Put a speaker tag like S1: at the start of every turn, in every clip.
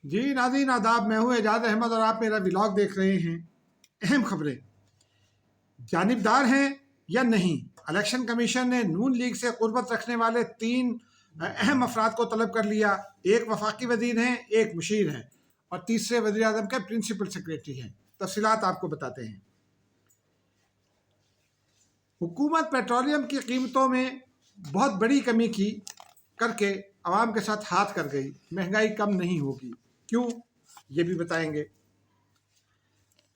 S1: جی ناظرین آداب، میں ہوں اعجاز احمد اور آپ میرا ولاگ دیکھ رہے ہیں۔ اہم خبریں، جانبدار ہیں یا نہیں؟ الیکشن کمیشن نے نون لیگ سے قربت رکھنے والے 3 اہم افراد کو طلب کر لیا۔ ایک وفاقی وزیر ہیں، ایک مشیر ہیں اور تیسرے وزیر اعظم کے پرنسپل سیکریٹری ہیں۔ تفصیلات آپ کو بتاتے ہیں۔ حکومت پیٹرولیم کی قیمتوں میں بہت بڑی کمی کر کے عوام کے ساتھ ہاتھ کر گئی۔ مہنگائی کم نہیں ہوگی، کیوں؟ یہ بھی بتائیں گے۔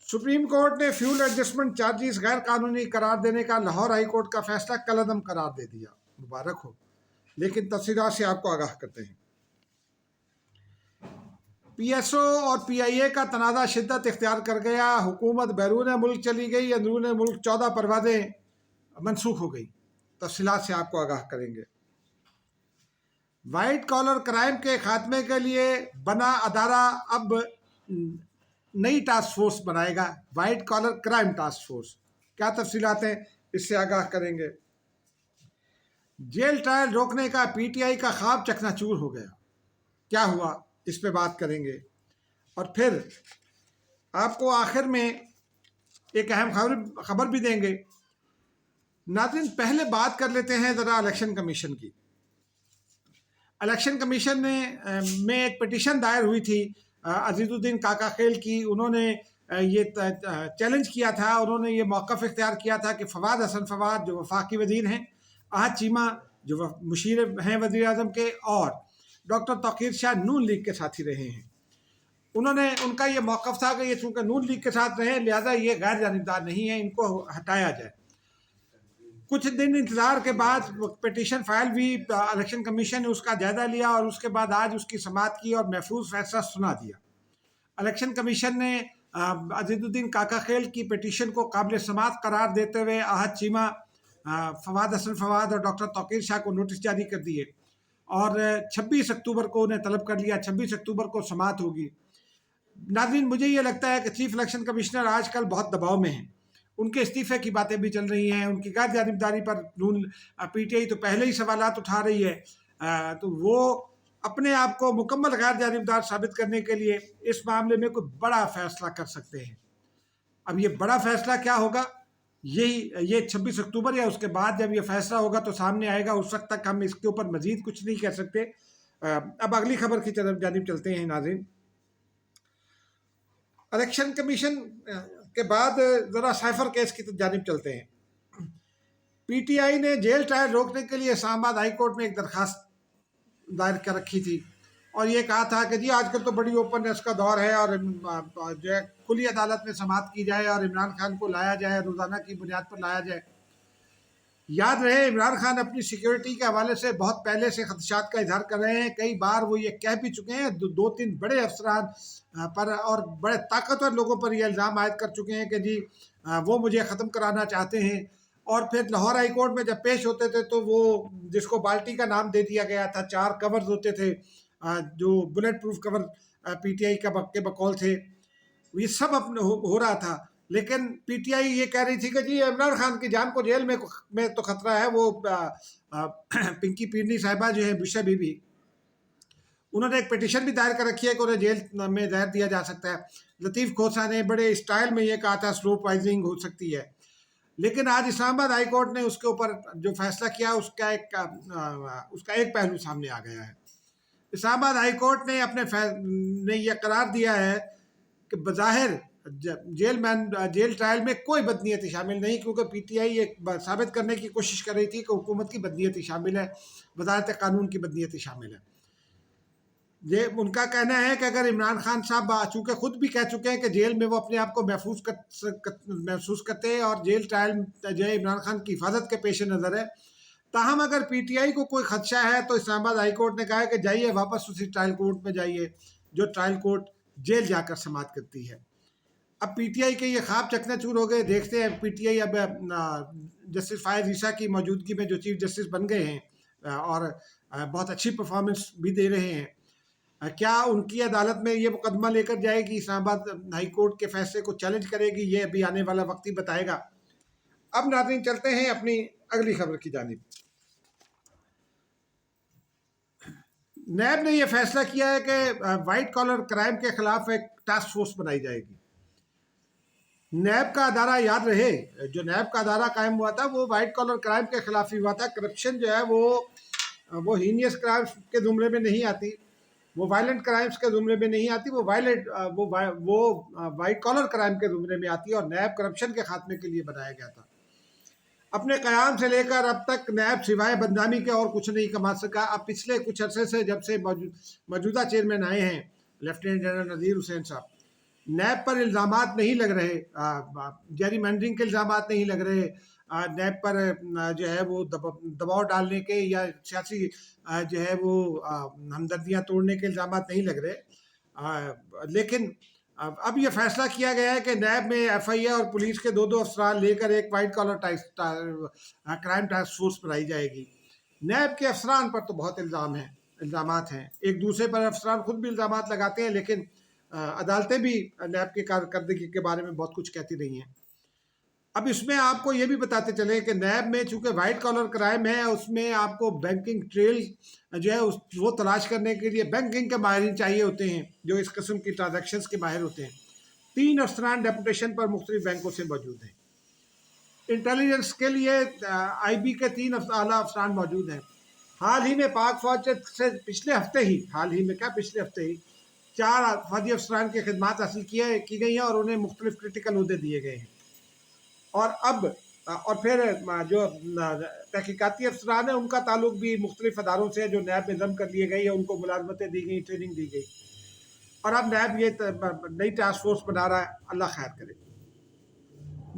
S1: سپریم کورٹ نے فیول ایڈجسٹمنٹ چارجز غیر قانونی قرار دینے کا لاہور ہائی کورٹ کا فیصلہ کالعدم قرار دے دیا۔ مبارک ہو، لیکن تفصیلات سے آپ کو آگاہ کرتے ہیں۔ پی ایس او اور پی آئی اے کا تنازع شدت اختیار کر گیا۔ حکومت بیرون ملک چلی گئی، اندرون ملک 14 پروازیں منسوخ ہو گئی۔ تفصیلات سے آپ کو آگاہ کریں گے۔ وائٹ کالر کرائم کے خاتمے کے لیے بنا ادارہ اب نئی ٹاسک فورس بنائے گا، white collar crime task force. کیا تفصیلات ہیں، اس سے آگاہ کریں گے۔ جیل ٹرائل روکنے کا پی ٹی آئی کا خواب چکنا چور ہو گیا، کیا ہوا، اس پہ بات کریں گے۔ اور پھر آپ کو آخر میں ایک اہم خبر بھی دیں گے۔ ناظرین، پہلے بات کر لیتے ہیں ذرا الیکشن کمیشن کی۔ الیکشن کمیشن میں ایک پٹیشن دائر ہوئی تھی عزیز الدین کاکا خیل کی۔ انہوں نے یہ چیلنج کیا تھا، انہوں نے یہ موقف اختیار کیا تھا کہ فواد حسن فواد جو وفاقی وزیر ہیں، احد چیمہ جو مشیر ہیں وزیر اعظم کے، اور ڈاکٹر توقیر شاہ نون لیگ کے ساتھی رہے ہیں۔ ان کا یہ موقف تھا کہ یہ چونکہ نون لیگ کے ساتھ رہے لہذا یہ غیر جانبدار نہیں ہے، ان کو ہٹایا جائے۔ کچھ دن انتظار کے بعد پٹیشن فائل ہوئی، الیکشن کمیشن نے اس کا جائزہ لیا اور اس کے بعد آج اس کی سماعت کی اور محفوظ فیصلہ سنا دیا۔ الیکشن کمیشن نے عزیز الدین کاکا خیل کی پٹیشن کو قابل سماعت قرار دیتے ہوئے احد چیمہ، فواد حسن فواد اور ڈاکٹر توقیر شاہ کو نوٹس جاری کر دیے اور 26 اکتوبر کو انہیں طلب کر لیا۔ 26 اکتوبر کو سماعت ہوگی۔ ناظرین، مجھے یہ لگتا ہے کہ چیف الیکشن کمشنر آج کل بہت دباؤ میں ہیں۔ ان کے استعفے کی باتیں بھی چل رہی ہیں، ان کی غیر جانبداری پر پی ٹی آئی تو پہلے ہی سوالات اٹھا رہی ہے، تو وہ اپنے آپ کو مکمل غیر جانبدار ثابت کرنے کے لیے اس معاملے میں کوئی بڑا فیصلہ کر سکتے ہیں۔ اب یہ بڑا فیصلہ کیا ہوگا، یہ 26 اکتوبر یا اس کے بعد جب یہ فیصلہ ہوگا تو سامنے آئے گا۔ اس وقت تک ہم اس کے اوپر مزید کچھ نہیں کہہ سکتے۔ اب اگلی خبر کی جانب چلتے ہیں ناظرین۔ الیکشن کمیشن کے بعد ذرا سائفر کیس کی جانب چلتے ہیں۔ پی ٹی آئی نے جیل ٹرائل روکنے کے لیے اسلام آباد ہائی کورٹ میں ایک درخواست دائر کر رکھی تھی اور یہ کہا تھا کہ جی آج کل تو بڑی اوپننس کا دور ہے اور جو ہے کھلی عدالت میں سماعت کی جائے اور عمران خان کو لایا جائے، روزانہ کی بنیاد پر لایا جائے۔ یاد رہے عمران خان اپنی سیکیورٹی کے حوالے سے بہت پہلے سے خدشات کا اظہار کر رہے ہیں۔ کئی بار وہ یہ کہہ بھی چکے ہیں، 2-3 بڑے افسران پر اور بڑے طاقتور لوگوں پر یہ الزام عائد کر چکے ہیں کہ جی وہ مجھے ختم کرانا چاہتے ہیں۔ اور پھر لاہور ہائی کورٹ میں جب پیش ہوتے تھے تو وہ جس کو بالٹی کا نام دے دیا گیا تھا، 4 کورز ہوتے تھے جو bullet proof cover P T I کے بقول تھے، یہ سب ہو رہا تھا۔ لیکن پی ٹی آئی یہ کہہ رہی تھی کہ جی عمران خان کی جان کو جیل میں تو خطرہ ہے۔ وہ پنکی پیرنی صاحبہ جو ہے بشا بی بی، انہوں نے ایک پٹیشن بھی دائر کر رکھی ہے کہ انہیں جیل میں زہر دیا جا سکتا ہے۔ لطیف کھوسہ نے بڑے اسٹائل میں یہ کہا تھا سلو پوائزننگ ہو سکتی ہے۔ لیکن آج اسلام آباد ہائی کورٹ نے اس کے اوپر جو فیصلہ کیا اس کا ایک پہلو سامنے آ گیا ہے۔ اسلام آباد ہائی کورٹ نے یہ قرار دیا ہے کہ بظاہر جیل ٹرائل میں کوئی بدنیتی شامل نہیں، کیونکہ پی ٹی آئی یہ ثابت کرنے کی کوشش کر رہی تھی کہ حکومت کی بدنیتی شامل ہے، وزارت قانون کی بدنیتی شامل ہے۔ یہ ان کا کہنا ہے کہ اگر عمران خان صاحب چونکہ خود بھی کہہ چکے ہیں کہ جیل میں وہ اپنے آپ کو محفوظ کرتے ہیں اور جیل ٹرائل جو ہے عمران خان کی حفاظت کے پیش نظر ہے، تاہم اگر پی ٹی آئی کو کوئی خدشہ ہے تو اسلام آباد ہائی کورٹ نے کہا ہے کہ جائیے واپس اسی ٹرائل کورٹ میں جائیے جو ٹرائل کورٹ جیل جا کر سماعت کرتی ہے۔ اب پی ٹی آئی کے یہ خواب چکنا چور ہو گئے۔ دیکھتے ہیں پی ٹی آئی اب جسٹس فائز عیسیٰ کی موجودگی میں جو چیف جسٹس بن گئے ہیں اور بہت اچھی پرفارمنس بھی دے رہے ہیں، کیا ان کی عدالت میں یہ مقدمہ لے کر جائے گی، اسلام آباد ہائی کورٹ کے فیصلے کو چیلنج کرے گی؟ یہ ابھی آنے والا وقت ہی بتائے گا۔ اب ناظرین چلتے ہیں اپنی اگلی خبر کی جانب۔ नैब ने यह फैसला किया है कि वाइट कॉलर क्राइम के खिलाफ एक टास्क फोर्स बनाई जाएगी। नैब का अदारा, याद रहे, जो नैब का अदारा कायम हुआ था वो वाइट कॉलर क्राइम के खिलाफ ही हुआ था। करप्शन जो है वो हीनियस क्राइम्स के जुमरे में नहीं आती, वो वायलेंट क्राइम्स के जुमरे में नहीं आती, वो वाइट कॉलर क्राइम के जुमरे में आती है। और नैब करप्शन के खात्मे के लिए बनाया गया था। अपने क़याम से लेकर अब तक नैब सिवाय बदनामी के और कुछ नहीं कमा सका। अब पिछले कुछ अरसे से, जब से मौजूदा चेयरमैन आए हैं लेफ्टिनेंट जनरल नज़ीर हुसैन साहब, नैब पर इल्ज़ामात नहीं लग रहे, जैरी मैंडरिंग के इल्ज़ामात नहीं लग रहे, नैब पर जो है वो दबाव डालने के या सियासी जो है वो हमदर्दियाँ तोड़ने के इल्ज़ामात नहीं लग रहे। लेकिन अब ये फैसला किया गया है कि नैब में एफआईए और पुलिस के दो अफसरान लेकर एक white collar crime task force बनाई जाएगी। नैब के अफसरान पर तो बहुत इल्ज़ामात हैं, एक दूसरे पर अफसरान खुद भी इल्ज़ामात लगाते हैं, लेकिन अदालतें भी नैब की कारकर्दगी के बारे में बहुत कुछ कहती रही हैं। अब इसमें आपको ये भी बताते चले कि नैब में चूंकि वाइट कॉलर क्राइम है, उसमें आपको बैंकिंग ट्रेल जो है वो तलाश करने के लिए बैंकिंग के माहिरीन चाहिए होते हैं, जो इस किस्म की ट्रांजैक्शंस के माहिर होते हैं। 3 अफसरान डेपुटेशन पर मुख्तलिफ बैंकों से मौजूद हैं। इंटेलिजेंस के लिए IB के 3 आला अफसरान मौजूद हैं। हाल ही में पाक फौज से पिछले हफ्ते ही 4 फौजी अफसरान की खिदमात हासिल की गई हैं और उन्हें मुख्तलिफ क्रिटिकल ओहदे दिए गए हैं। और फिर जो तहकीकाती अफसरान है, उनका ताल्लुक भी मुख्तलिफ अदारों से जो नैब में जम कर लिए गई है, उनको मुलाजमतें दी गई, ट्रेनिंग दी गई। और अब नैब ये नई टास्क फोर्स बना रहा है, अल्लाह खैर करे।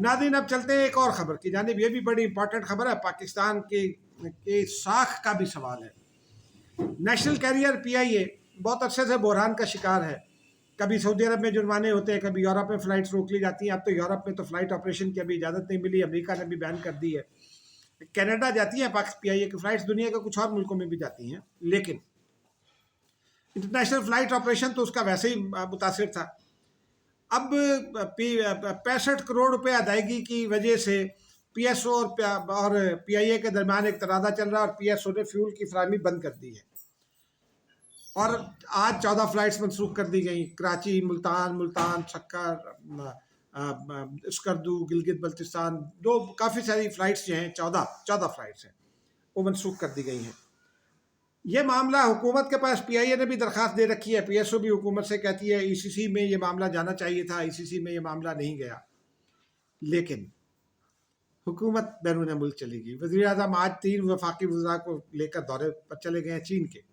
S1: नाज़रीन, अब चलते हैं एक और ख़बर की जानिब। ये भी बड़ी इंपॉर्टेंट खबर है, पाकिस्तान की साख का भी सवाल है। नेशनल कैरियर PIA बहुत अरसे से बहरान का शिकार है। कभी सऊदी अरब में जुर्माने होते हैं, कभी यूरोप में फ़्लाइट्स रोक ली जाती हैं। अब तो यूरोप में तो फ़्लाइट ऑपरेशन की अभी इजाज़त नहीं मिली, अमेरिका ने भी बैन कर दी है। कनाडा जाती है PIA की फ़्लाइट्स, दुनिया के कुछ और मुल्कों में भी जाती हैं, लेकिन इंटरनेशनल फ़्लाइट ऑपरेशन तो उसका वैसे ही मुतासिर था। अब 65 करोड़ रुपए अदायगी की वजह से PSO और PIA के दरमियान एक तनाज़ा चल रहा है, और PSO ने फ्यूल की फराहमी बंद कर दी है। और आज 14 फ़्लाइट्स मनसूख कर दी गई। कराची, मुल्तान, सक्कर, स्कर्दू, गिलगित बल्तिस्तान, काफ़ी सारी फ़्लाइट्स जो हैं, 14 फ़्लाइट्स हैं, वो मनसूख कर दी गई हैं। ये मामला हुकूमत के पास PIA ने भी दरख्वास्त दे रखी है। PSO भी हुकूमत से कहती है ECC में ये मामला जाना चाहिए था, ECC में ये मामला नहीं गया। लेकिन हुकूमत बैरून मुल्क चली गई। वज़ीर आज़म आज 3 वफाकी वज़रा को लेकर दौरे पर चले गए हैं चीन के।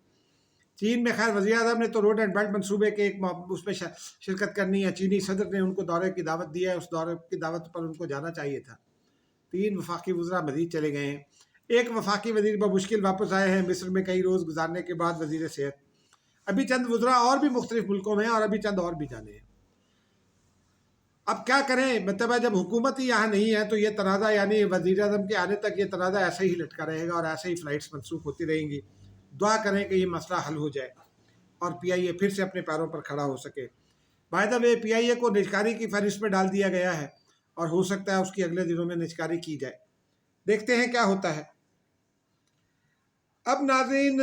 S1: चीन में खैर वज़ीर आज़म ने तो रोड एंड बेल्ट मंसूबे के एक उसमें शिरकत करनी है। चीनी सदर ने उनको दौरे की दावत दी है, उस दौरे की दावत पर उनको जाना चाहिए था। 3 वफाकी वज़रा मज़ीद चले गए हैं। एक वफाकी वज़ीर बमुश्किल वापस आए हैं मिस्र में कई रोज़ गुजारने के बाद, वज़ीर सेहत। अभी चंद वज़रा और भी मुख्तलिफ मुल्कों में हैं, और अभी चंद और भी जाने हैं। अब क्या करें, मतलब जब हुकूमत ही यहाँ नहीं है तो ये तनाज़ा, यानी वज़ीर आज़म के आने तक ये तनाज़ा ऐसे ही लटका रहेगा और ऐसे ही फ़्लाइट्स मनसूख होती रहेंगी। दुआ करें कि ये मसला हल हो जाए और PIA फिर से अपने पैरों पर खड़ा हो सके। बाय द वे, PIA को निजकारी की फहरिस्त में डाल दिया गया है, और हो सकता है उसकी अगले दिनों में निजकारी की जाए। देखते हैं क्या होता है। अब नाज़रीन,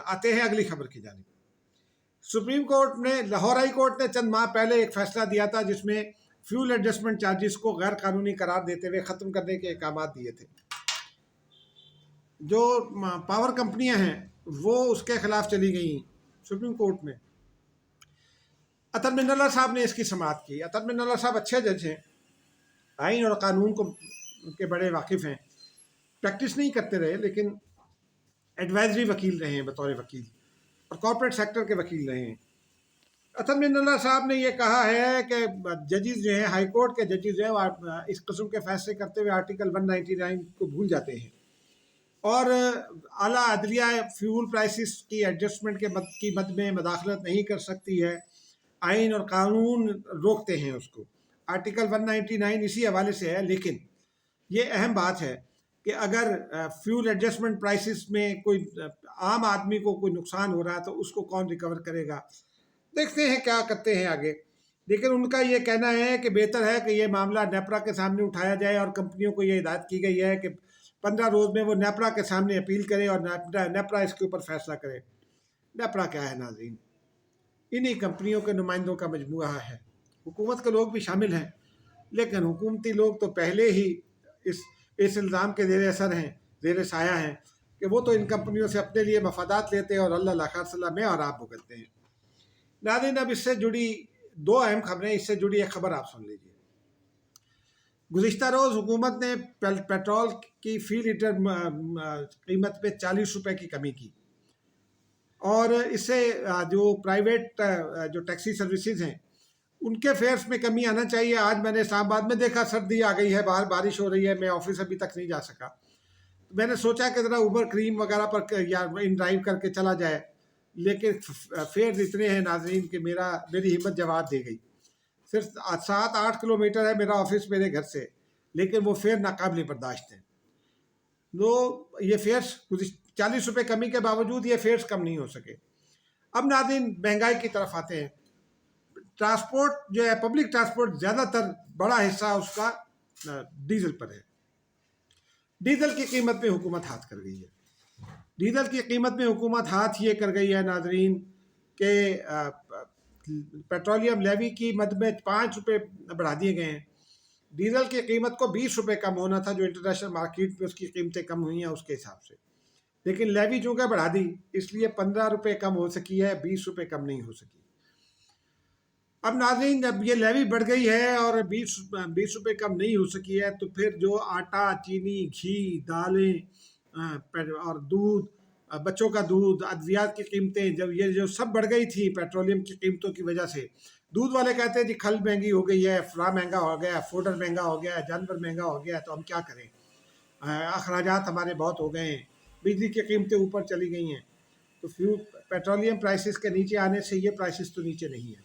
S1: आते हैं अगली खबर की जानिब। सुप्रीम कोर्ट ने, लाहौर हाई कोर्ट ने चंद माह पहले एक फैसला दिया था, जिसमें फ्यूल एडजस्टमेंट चार्जेस को गैर कानूनी करार देते हुए ख़त्म करने के अहकाम दिए थे। जो पावर कंपनियां हैं वो उसके खिलाफ चली गई सुप्रीम कोर्ट में। अतर मिनल्ला साहब ने इसकी समाअत की। अतर मिनल्ला साहब अच्छे जज हैं, आइन और कानून को के बड़े वाकिफ़ हैं। प्रैक्टिस नहीं करते रहे, लेकिन एडवाइजरी वकील रहे हैं बतौर वकील, और कॉर्पोरेट सेक्टर के वकील रहे हैं। अतर मिनल्ला साहब ने यह कहा है कि जजेस जो हैं, हाई कोर्ट के जजेस जो हैं, इस किस्म के फैसले करते हुए आर्टिकल 199 को भूल जाते हैं, और आला अदलिया फ्यूल प्राइसेस की एडजस्टमेंट की मद में मदाखलत नहीं कर सकती है। आइन और कानून रोकते हैं उसको। आर्टिकल 199 इसी हवाले से है। लेकिन ये अहम बात है कि अगर फ्यूल एडजस्टमेंट प्राइसेस में कोई आम आदमी को कोई नुकसान हो रहा है तो उसको कौन रिकवर करेगा। देखते हैं क्या करते हैं आगे। लेकिन उनका ये कहना है कि बेहतर है कि ये मामला नेपरा के सामने उठाया जाए, और कंपनियों को ये हिदायत की गई है कि 15 रोज़ में वो नेपरा के सामने अपील करे और नेपरा इसके ऊपर फैसला करे। लफड़ा क्या है नाज़रीन, इन्हीं कंपनियों के नुमाइंदों का मजमूआ है। हुकूमत के लोग भी शामिल हैं, लेकिन हुकूमती लोग तो पहले ही इस इल्ज़ाम के ज़ेर असर हैं, ज़ेर साया हैं कि वो तो इन कंपनियों से अपने लिए मफादात लेते हैं और अल्लाह ला खासला में और आप भुगतते हैं। नाज़रीन, अब इससे जुड़ी दो अहम खबरें, इससे जुड़ी एक खबर आप सुन लीजिए। गुज़िश्ता रोज़ हुकूमत ने पेट्रोल की फ़ी लीटर कीमत पे 40 रुपए की कमी की, और इससे जो प्राइवेट जो टैक्सी सर्विसेज हैं उनके फेयर्स में कमी आना चाहिए। आज मैंने इस्लामाबाद में देखा, सर्दी आ गई है, बाहर बारिश हो रही है, मैं ऑफिस अभी तक नहीं जा सका, तो मैंने सोचा कि ज़रा उबर क्रीम वगैरह पर या इन ड्राइव करके चला जाए, लेकिन फेयर इतने हैं नाज़रीन कि मेरी हिम्मत जवाब दे गई। सिर्फ 7-8 किलोमीटर है मेरा ऑफिस मेरे घर से, लेकिन वो फेयर नाकाबिल बर्दाश्त है। तो ये फेयर्स 40 रुपये कमी के बावजूद ये फेयर्स कम नहीं हो सके। अब नाज़रीन महंगाई की तरफ आते हैं। ट्रांसपोर्ट जो है, पब्लिक ट्रांसपोर्ट ज़्यादातर बड़ा हिस्सा उसका डीजल पर है। डीजल की कीमत में हुकूमत हाथ कर गई है। डीजल की कीमत में हुकूमत हाथ ये कर गई है नाज़रीन के पेट्रोलियम लेवी की मद में 5 रुपये बढ़ा दिए गए हैं। डीजल की कीमत को 20 रुपये कम होना था, जो इंटरनेशनल मार्केट में उसकी कीमतें कम हुई हैं उसके हिसाब से, लेकिन लेवी चूँकि बढ़ा दी इसलिए 15 रुपये कम हो सकी है, 20 रुपये कम नहीं हो सकी। अब नाज़रीन, जब ये लेवी बढ़ गई है और 20 रुपये कम नहीं हो सकी है, तो फिर जो आटा, चीनी, घी, दालें और दूध, बच्चों का दूध, अद्वियात की कीमतें, जब ये जो सब बढ़ गई थी पेट्रोलियम की कीमतों की वजह से, दूध वाले कहते हैं जी खल महंगी हो गई है, फ्रा महंगा हो गया है, फोडर महंगा हो गया है, जानवर महंगा हो गया है, तो हम क्या करें, अखराजात हमारे बहुत हो गए हैं, बिजली की कीमतें ऊपर चली गई हैं, तो पेट्रोलियम प्राइसेस के नीचे आने से ये प्राइसेस तो नीचे नहीं है।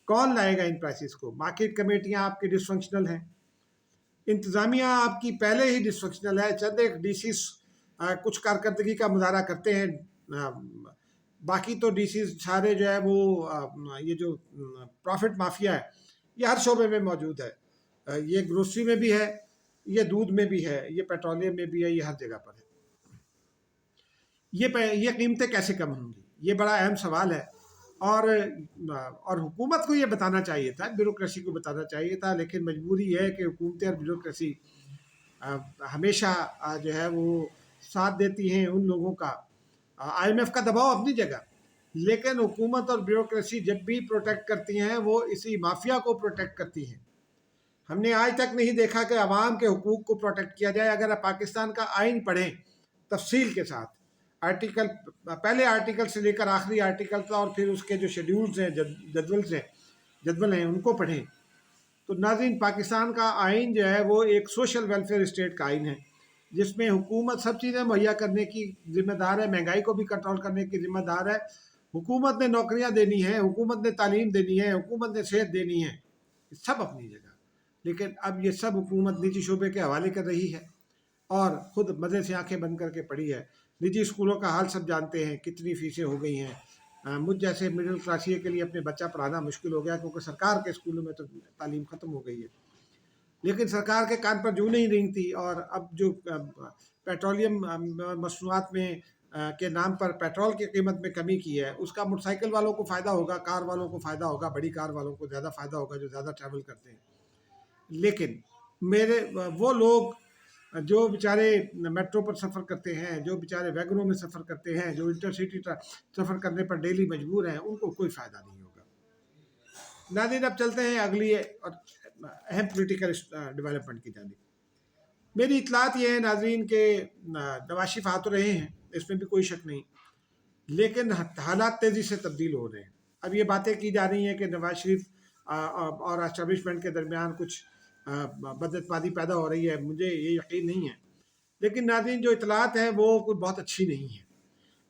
S1: कौन लाएगा इन प्राइसेस को? मार्केट कमेटियां आपकी डिसफंक्शनल हैं, इंतज़ामिया आपकी पहले ही डिसफंक्शनल है। चंद एक डीसीस कुछ कारकर्दगी का मुजाहरा करते हैं, बाकी तो डीसीस सारे जो है वो ये जो प्रॉफिट माफिया है ये हर शोबे में मौजूद है। ये ग्रोसरी में भी है, ये दूध में भी है, ये पेट्रोलियम में भी है, ये हर जगह पर है। ये कीमतें कैसे कम होंगी, ये बड़ा अहम सवाल है। और हुकूमत को ये बताना चाहिए था, ब्यूरोक्रेसी को बताना चाहिए था, लेकिन मजबूरी है कि हुकूमतें और ब्यूरोक्रेसी हमेशा जो है वो साथ देती हैं उन लोगों का। IMF का दबाव अपनी जगह, लेकिन हुकूमत और ब्यूरोक्रेसी जब भी प्रोटेक्ट करती हैं वो इसी माफिया को प्रोटेक्ट करती हैं। हमने आज तक नहीं देखा कि अवाम के हुकूक को प्रोटेक्ट किया जाए। अगर आप पाकिस्तान का आइन पढ़ें तफसील के साथ, आर्टिकल, पहले आर्टिकल से लेकर आखिरी आर्टिकल का, और फिर उसके जो शेड्यूल्स हैं, जदवल हैं, उनको पढ़ें, तो नाज़रीन पाकिस्तान का आइन जो है वो एक सोशल वेलफेयर स्टेट का आइन है, जिसमें हुकूमत सब चीज़ें मुहैया करने की जिम्मेदार है, महंगाई को भी कंट्रोल करने की जिम्मेदार है। हुकूमत ने नौकरियां देनी है, हुकूमत ने तालीम देनी है, हुकूमत ने सेहत देनी है, सब अपनी जगह। लेकिन अब ये सब हुकूमत निजी शोबे के हवाले कर रही है और ख़ुद मज़े से आंखें बंद करके पड़ी है। निजी स्कूलों का हाल सब जानते हैं, कितनी फ़ीसें हो गई हैं। मुझ जैसे मिडिल क्लासिए के लिए अपने बच्चा पढ़ाना मुश्किल हो गया, क्योंकि सरकार के स्कूलों में तो तालीम ख़त्म हो गई है। लेकिन सरकार के कान पर जूं नहीं रेंगती, और अब जो पेट्रोलियम मसनूआत में के नाम पर पेट्रोल की कीमत में कमी की है, उसका मोटरसाइकिल वालों को फ़ायदा होगा, कार वालों को फ़ायदा होगा, बड़ी कार वालों को ज़्यादा फ़ायदा होगा जो ज़्यादा ट्रैवल करते हैं। लेकिन वो लोग जो बेचारे मेट्रो पर सफ़र करते हैं, जो बेचारे वैगनों में सफ़र करते हैं, जो इंटरसिटी सफ़र करने पर डेली मजबूर हैं, उनको कोई फ़ायदा नहीं होगा। नाज़रीन, अब चलते हैं अगली और अहम पोलिटिकल डेवलपमेंट की जानिब। मेरी इतलात ये है नाज़रीन के नवाज शरीफ आ तो रहे हैं, इसमें भी कोई शक नहीं, लेकिन हालात तेज़ी से तब्दील हो रहे हैं। अब ये बातें की जा रही हैं कि नवाज शरीफ और एस्टेब्लिशमेंट के दरमियान कुछ बदअतमादी पैदा हो रही है, मुझे ये यकीन नहीं है। लेकिन नाज़रीन, जो इतलात है वो कोई बहुत अच्छी नहीं है।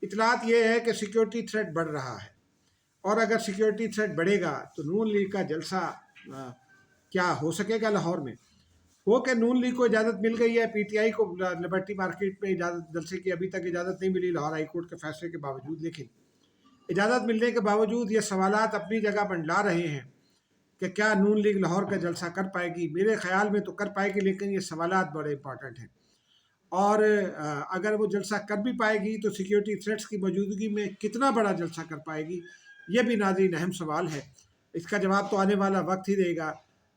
S1: इतलात ये है कि सिक्योरिटी थ्रेट बढ़ रहा है, और अगर सिक्योरिटी थ्रेट बढ़ेगा तो नून लीग का जलसा क्या हो सकेगा लाहौर में। हो के नून लीग को इजाज़त मिल गई है, PTI को लिबर्टी मार्केट में जलसे की अभी तक इजाज़त नहीं मिली लाहौर हाई कोर्ट के फैसले के बावजूद। लेकिन इजाज़त मिलने के बावजूद ये सवालात अपनी जगह मंडला रहे हैं कि क्या नून लीग लाहौर का जलसा कर पाएगी। मेरे ख्याल में तो कर पाएगी, लेकिन ये सवालात बड़े इंपॉर्टेंट हैं। اور اگر وہ جلسہ کر بھی پائے گی تو سیکیورٹی تھریٹس کی موجودگی میں کتنا بڑا جلسہ کر پائے گی، یہ بھی ناظرین اہم سوال ہے۔ اس کا جواب تو آنے والا وقت ہی دے گا۔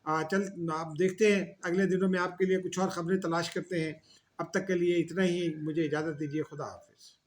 S1: آپ دیکھتے ہیں اگلے دنوں میں آپ کے لیے کچھ اور خبریں تلاش کرتے ہیں۔ اب تک کے لیے اتنا ہی، مجھے اجازت دیجیے، خدا حافظ۔